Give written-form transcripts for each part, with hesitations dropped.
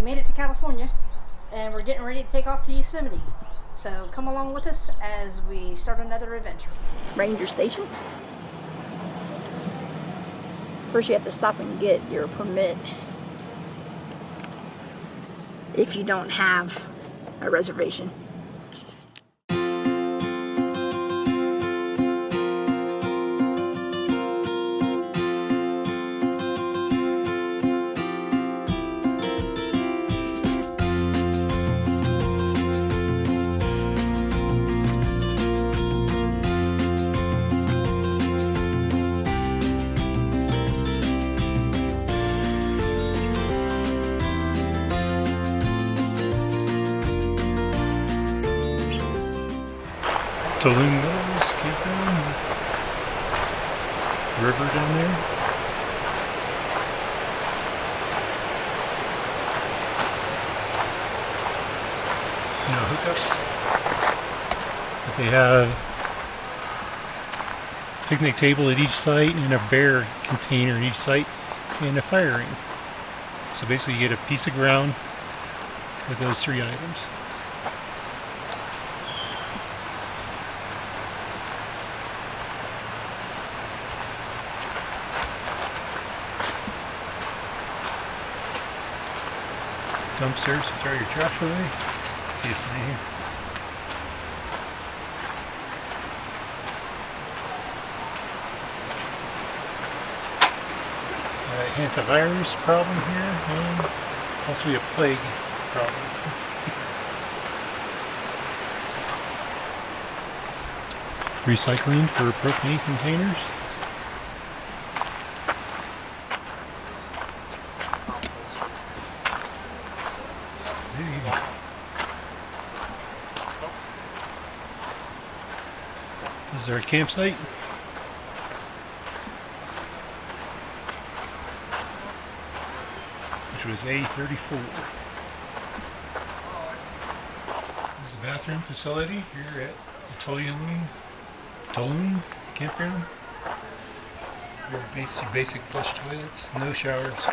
made it to California, and we're getting ready to take off to Yosemite. So come along with us as we start another adventure. Ranger Station. First you have to stop and get your permit if you don't have a reservation. Tuolumne Meadows, campground, river down there. No hookups, but they have a picnic table at each site and a bear container at each site and a fire ring. So basically you get a piece of ground with those three items. Dumpsters to throw your trash away. See a sign here. Antivirus problem here, and possibly a plague problem. Recycling for propane containers. This is our campsite. Which was A34. This is a bathroom facility here at the Tuolumne campground. Basic flush toilets, no showers.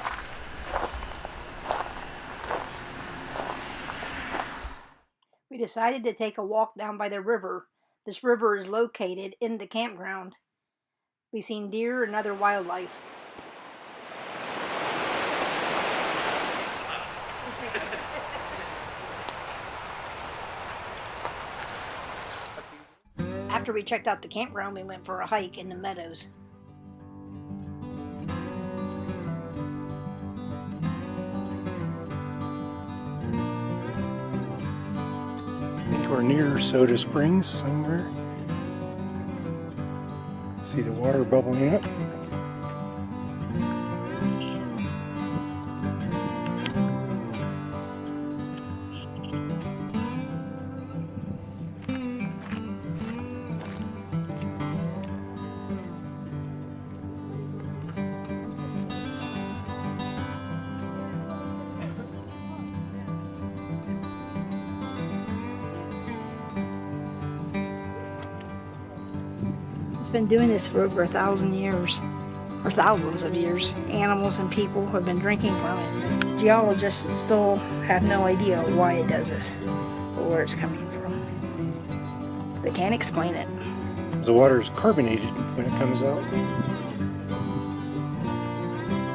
We decided to take a walk down by the river. This river is located in the campground. We've seen deer and other wildlife. After we checked out the campground, we went for a hike in the meadows. We're near Soda Springs somewhere. See the water bubbling up. Been doing this for over 1,000 years, or thousands of years. Animals and people have been drinking from it. Geologists still have no idea why it does this or where it's coming from. They can't explain it. The water is carbonated when it comes out.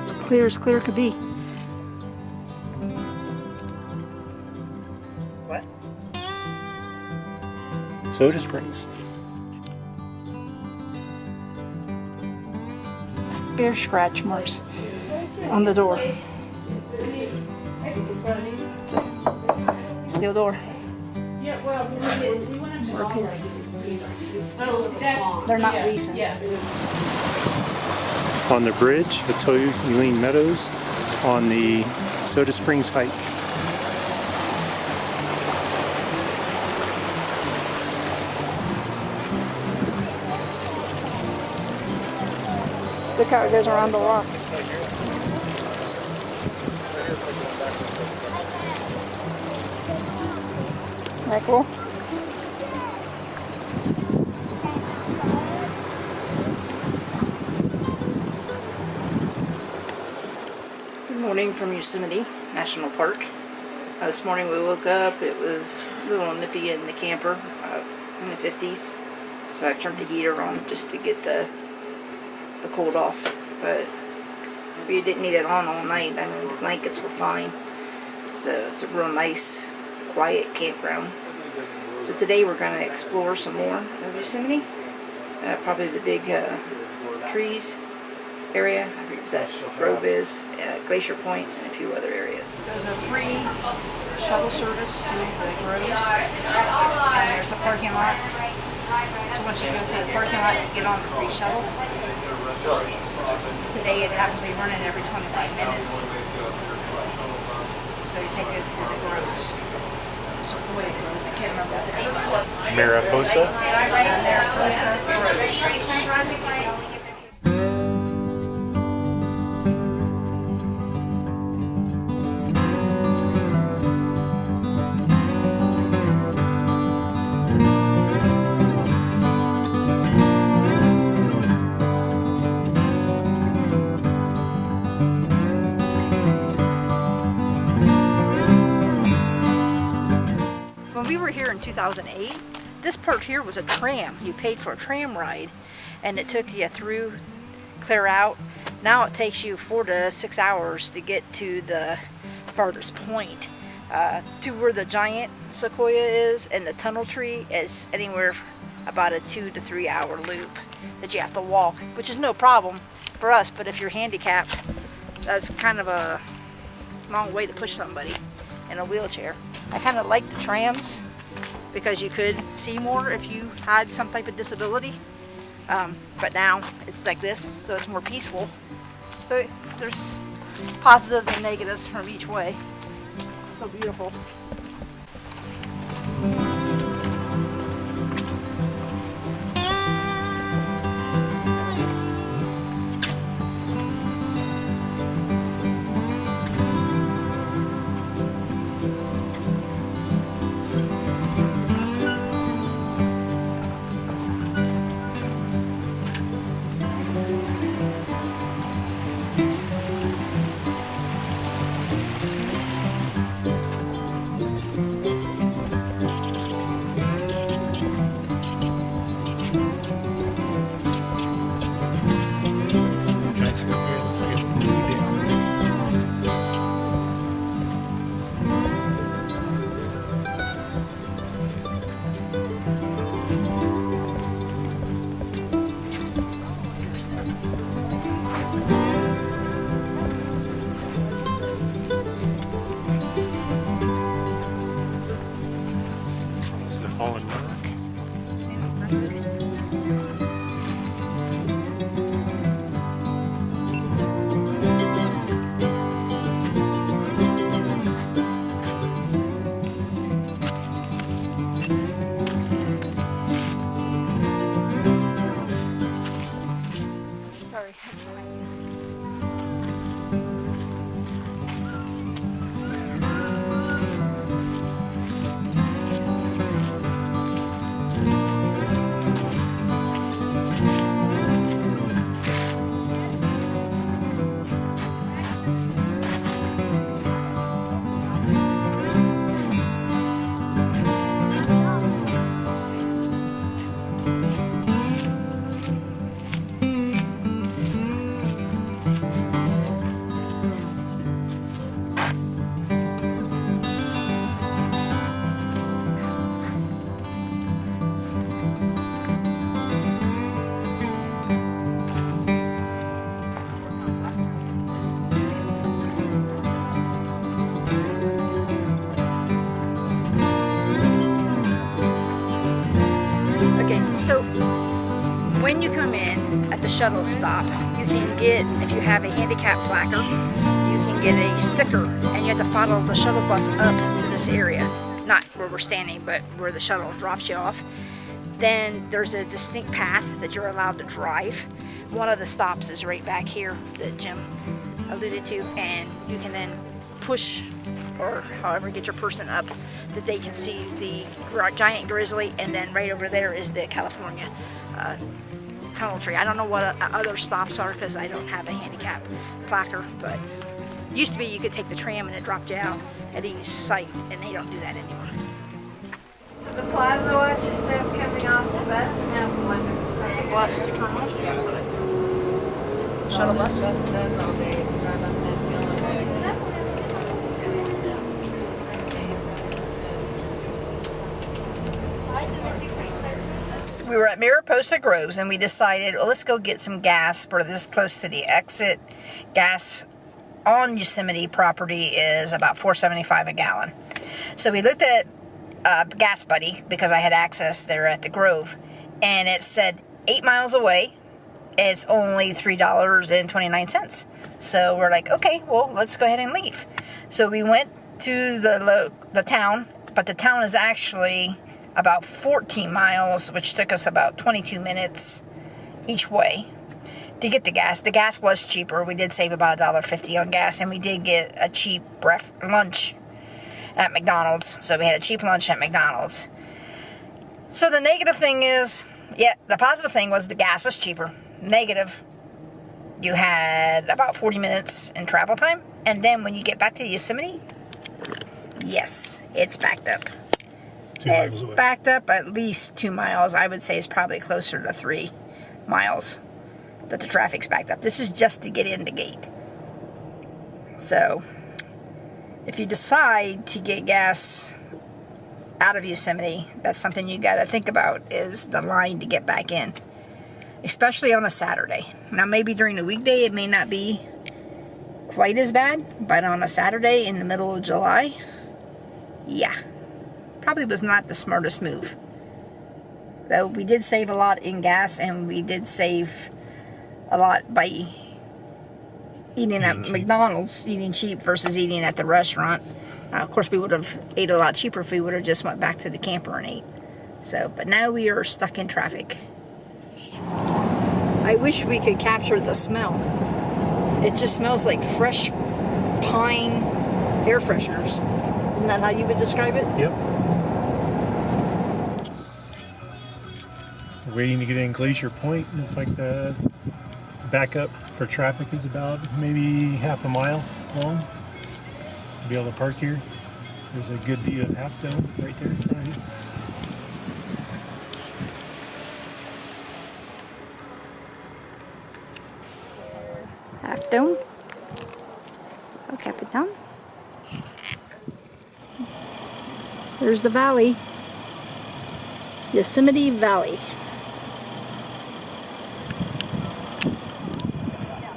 It's clear as clear could be. What? Soda Springs. Bear scratch marks on the door. Steel door. They're not recent. On the bridge at Tuolumne Meadows on the Soda Springs hike. Look how it goes around the rock. Isn't that cool? Good morning from Yosemite National Park. This morning we woke up, it was a little nippy in the camper, in the 50s. So I've turned the heater on just to get the cold off. But we didn't need it on all night. I mean, the blankets were fine. So it's a real nice, quiet campground. So today we're going to explore some more of Yosemite. Probably the big trees area. I forget what that grove is. Glacier Point and a few other areas. There's a free shuttle service to the groves. And there's a parking lot. So once you go to the parking lot, you get on the free shuttle. Today it happens to be running every 25 minutes. So you take us to the groves. Sequoia groves, I can't remember what the name was. Mariposa? Mariposa Grove. When we were here in 2008, this part here was a tram. You paid for a tram ride and it took you through, clear out. Now it takes you 4 to 6 hours to get to the farthest point. To where the giant sequoia is and the tunnel tree is anywhere about a 2 to 3 hour loop that you have to walk, which is no problem for us, but if you're handicapped, that's kind of a long way to push somebody in a wheelchair. I kind of like the trams because you could see more if you had some type of disability, but now it's like this, so it's more peaceful. So there's positives and negatives from each way. It's so beautiful. Looks like a blue dam. This is a fallen rock. So when you come in at the shuttle stop, you can get, if you have a handicap placard, you can get a sticker and you have to follow the shuttle bus up to this area. Not where we're standing, but where the shuttle drops you off. Then there's a distinct path that you're allowed to drive. One of the stops is right back here that Jim alluded to, and you can then push or however get your person up that they can see the giant grizzly, and then right over there is the California tunnel tree. I don't know what other stops are because I don't have a handicap placard, but Used to be you could take the tram and it dropped you out at each site, and they don't do that anymore. The plaza watch is now coming off the bus and now one. The bus terminal. Shuttle bus. We were at Mariposa Groves and we decided, well, let's go get some gas. We're this close to the exit. Gas on Yosemite property is about $4.75 a gallon. So we looked at Gas Buddy because I had access there at the Grove, and it said 8 miles away it's only $3.29. So we're like, okay, well, let's go ahead and leave. So we went to the town, but the town is actually about 14 miles, which took us about 22 minutes each way to get the gas. The gas was cheaper. We did save about $1.50 on gas, and we did get a cheap lunch at McDonald's. So we had a cheap lunch at McDonald's. So the negative thing is, yeah, the positive thing was the gas was cheaper. Negative, you had about 40 minutes in travel time. And then when you get back to Yosemite, yes, it's backed up. It's backed up at least 2 miles. I would say it's probably closer to 3 miles that the traffic's backed up. This is just to get in the gate. So if you decide to get gas out of Yosemite, that's something you got to think about, is the line to get back in, especially on a Saturday. Now maybe during the weekday it may not be quite as bad, but on a Saturday in the middle of July, yeah, probably was not the smartest move. Though we did save a lot in gas, and we did save a lot by eating at McDonald's, eating cheap versus eating at the restaurant. Of course, we would have ate a lot cheaper if we would have just went back to the camper and ate. So, but now we are stuck in traffic. I wish we could capture the smell. It just smells like fresh pine air fresheners. Isn't that how you would describe it? Yep. We're waiting to get in Glacier Point. Looks like the backup for traffic is about maybe half a mile long to be able to park here. There's a good view of Half Dome right there in front of you. Half Dome. El Capitan. There's the valley. Yosemite Valley.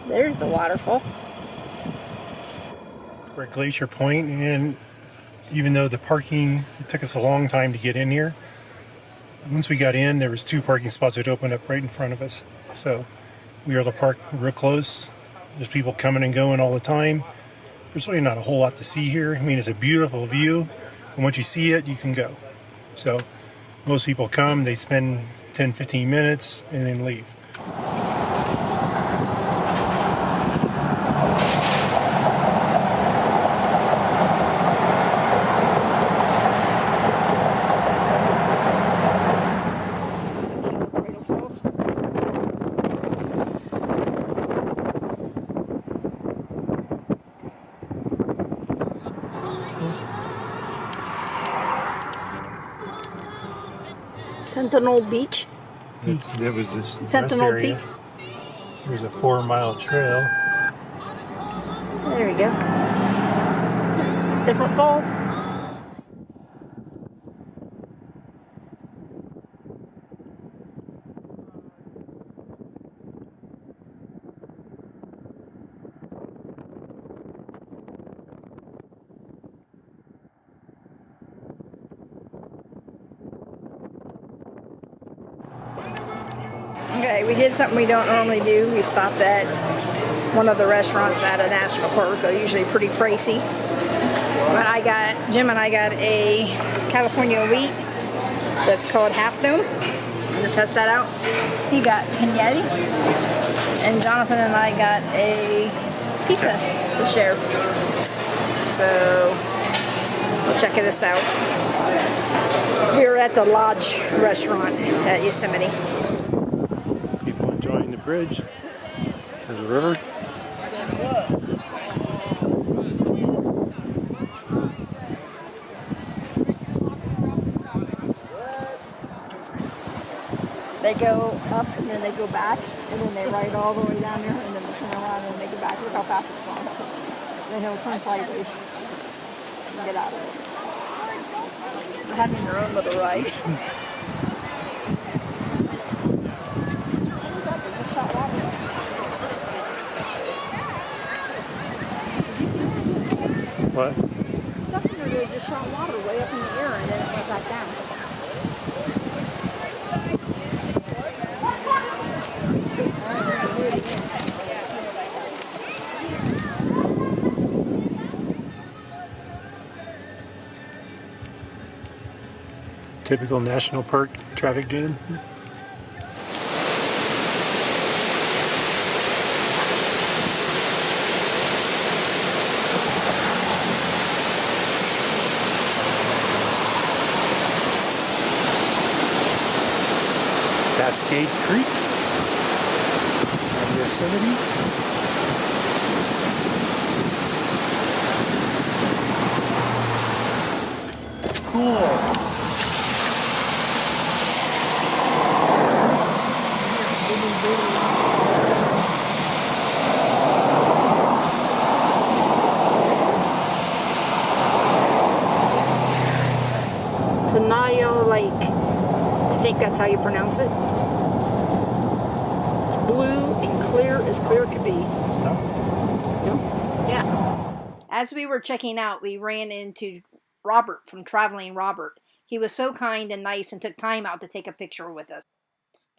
There's the waterfall. We're at Glacier Point, and even though the parking, it took us a long time to get in here, once we got in, there was 2 parking spots that opened up right in front of us. So we were able to park real close. There's people coming and going all the time. There's really not a whole lot to see here. I mean, it's a beautiful view, and once you see it, you can go. So most people come, they spend 10-15 minutes, and then leave. Sentinel Beach. That was this Sentinel rest area. Peak. There's a 4-mile trail. There we go. It's a different fall. Okay, we did something we don't normally do. We stopped at one of the restaurants at a national park. They're usually pretty pricey. But Jim and I got a California wheat that's called Half Dome. I'm gonna test that out. He got panetti, and Jonathan and I got a pizza to share. So we'll check this out. We were at the Lodge restaurant at Yosemite. People enjoying the bridge. There's a river. They go up and then they go back and then they ride all the way down there and then they turn around and they go back. Look how fast it's going. Then he'll turn sideways and get out of it. They're having their own little ride. What? Something or they just shot water way up in the air and then it went back down. Typical national park traffic jam. Cascade Creek, Yosemite. Cool. Tenaya Lake. I think that's how you pronounce it. It's blue and clear as clear could be. Stop. Yeah. As we were checking out, we ran into Robert from Traveling Robert. He was so kind and nice and took time out to take a picture with us.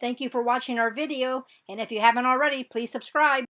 Thank you for watching our video, and if you haven't already, please subscribe.